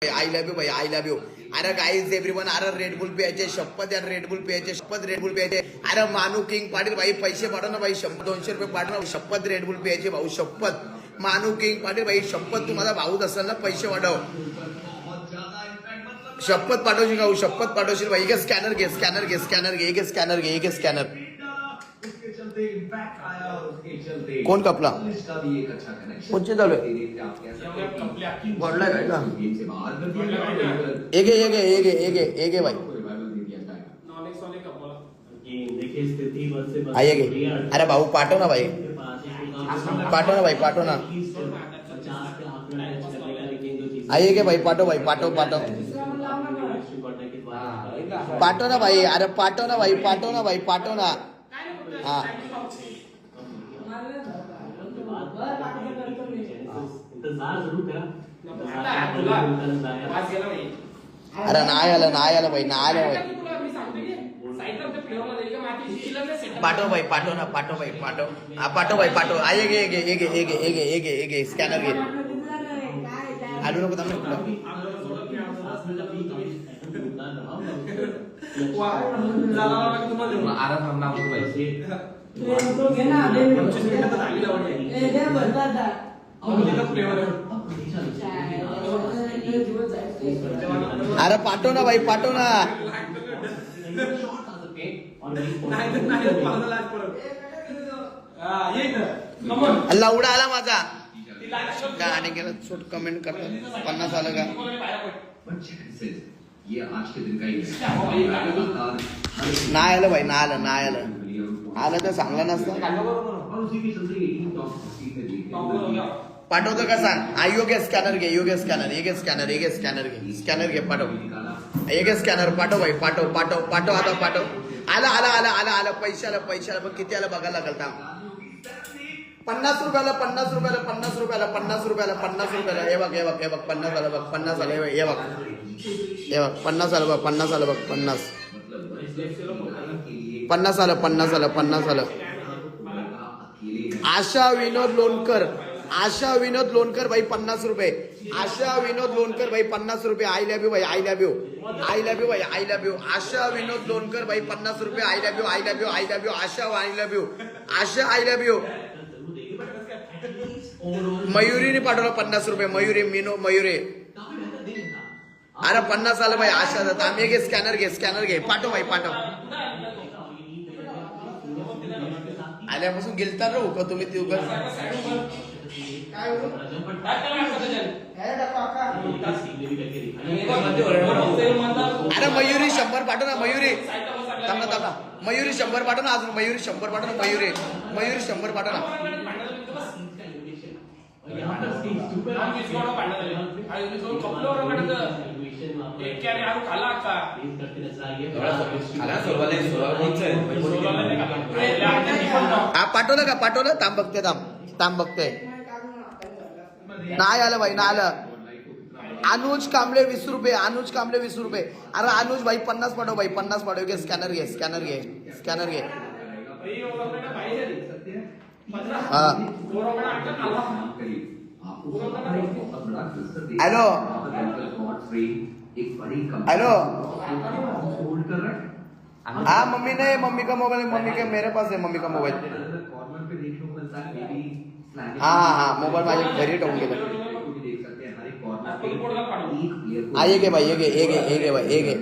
I love you भाई, आई love you. अरे guys everyone, अरे रेड बुल प्यायचे, शपथ यार रेड बुल प्यायचे, शपथ रेड बुल प्यायचे. अरे मानू किंग पाटील भाई पैसे पाठव ना भाई, 200 रुपये पाठव, शपथ रेड बुल प्यायचे भाऊ, शपथ. मानू किंग पाटील भाई शपथ, तू माझा भाऊच असेल ना, पैसे वाढव, शपथ पाठवशील भाऊ, शपथ पाठवशील भाई. एक स्कॅनर घे, स्कॅनर घे, स्कॅनर घे, एक स्कॅनर घे, एक स्कॅनर. कोण कपला कोणचे चालू आहे काय का एक एक भाई आइए गे. अरे भाऊ पाठव ना भाई, पाठव ना भाई, पाठव ना. आइए गे भाई, पाठव भाई, पाठव पाठव पाठव ना भाई. अरे पाठव ना भाई, पाठव ना भाई, पाठव ना. हाँ अरे नाही आलं भाई, नाही आलं भाई. पाठव भाई, पाठव ना, पाठव भाई, पाठव. हा पाठव भाई, पाठव. आये गे स्कॅनर घे. आलू नको थांब. अरे पाठव ना भाई, पाठव ना. लवडा आला माझा आणि गेला छोट कमेंट करतात 50 आलं का. नाही आलं भाई, नाही आलं, नाही आलं. आलं तर चांगलं नसतं. पाठवतो का सांग. योग्य स्कॅनर घे, योग्य स्कॅनर, एक स्कॅनर, एक स्कॅनर घे, स्कॅनर घे, पाठव. एक स्कॅनर पाठव भाई, पाठव पाठव पाठव, आता पाठव. आला आला आला आला आला. पैसे आला, पैसे आला. पण किती आला बघायला लागल. थांब. 50 रुपयाला, 50 रुपयाला, 50 रुपयाला, 50 रुपयाला, 50 रुपयाला. हे बघ, हे बघ, हे बघ, 50 आलं बघ, 50 आलं. हे बघ, हे बघ, 50 आलं बघ, 50 आलं बघ, 50 50 आलं, 50 आलं, 50 आलं. आशा विनोद लोणकर, आशा विनोद लोणकर भाई 50 रुपये. आशा विनोद लोणकर भाई 50 रुपये. आय लव्ह यू भाई, I love you, I love you भाई, I love you. Asha Vinod Lonkar भाई 50 रुपये. I love you, I love you, I love you. Asha, I love you, Asha, I love you. मयुरीने पाठवलं 50 रुपये. मयुरी, मीनो मयुरी. अरे 50 आलं भाई. आशा जात. आम्ही घे स्कॅनर घे, स्कॅनर घे, पाठव भाई, पाठव. आल्यापासून गेलता रो का तुम्ही ती उगाच. अरे मयुरी 100 पाठव ना. मयुरी थांबा थांबा. मयुरी 100 पाठव ना. अजून मयुरी 100 पाठव ना. मयुरी, मयुरी 100 पाठव ना. पाठवलं का, पाठवलं. थांब बघते, थांब बघते. नाही आलं भाई, नाही आलं. अनुज कांबळे 20 रुपये. अनुज कांबळे 20 रुपये. अरे अनुज भाई 50 पाठव भाई, 50 पाठव. घे स्कॅनर घे, स्कॅनर घे, स्कॅनर घे. हा हेलो हेलो. हाँ मम्मी ने, मम्मी का मोबाइल, मम्मी के मेरे पास है, मम्मी का मोबाइल. हाँ हाँ मोबाइल माझ्या घरी ठेवून गेलं. आइए गे भाई, ये भाई, ये भाई, ये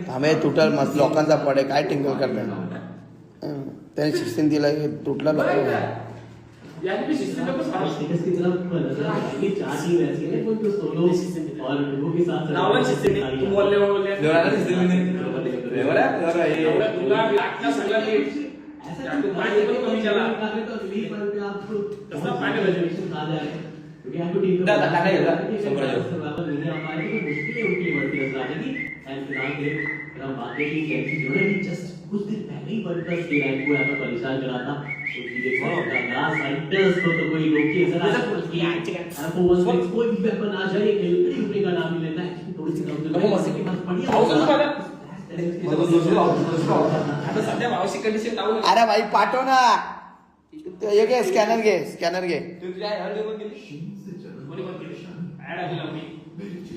आम्ही तुटल मस्त लोकांचा पडे काय टिंगल करतात. त्याने 16 दिला, तुटला लोक. कुछ दिन पहले ही वर्ल्ड कप के रैंक को यहाँ पर परेशान करा था. देखो साइटर्स को तो कोई रोके जरा कोई भी वेपन आ जाए, खेलने का नाम ही लेता है. थोडीशी नको मस्त. बढ़िया पाऊस होगा. नको आता. आता आता सध्या मावशी कंडिशन टाळू नका. अरे भाई पाठव ना हे घे स्कॅनर घे स्कॅनर घे तू तुझ्या ऍड ओपन केली? कोणी पण केली? ऍड आली लावली.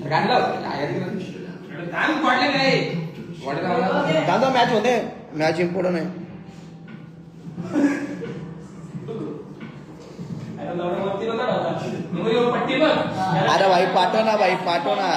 गाणं लाव. काय आहे ते? काम पडले काय? वाटत आम्हाला. दादा मॅच होते मॅच इम्पॉर्टंट आहे आता नवरा वरती नव्हता राहता. मग पट्टी बघ. अरे भाई पाठव ना भाई पाठव ना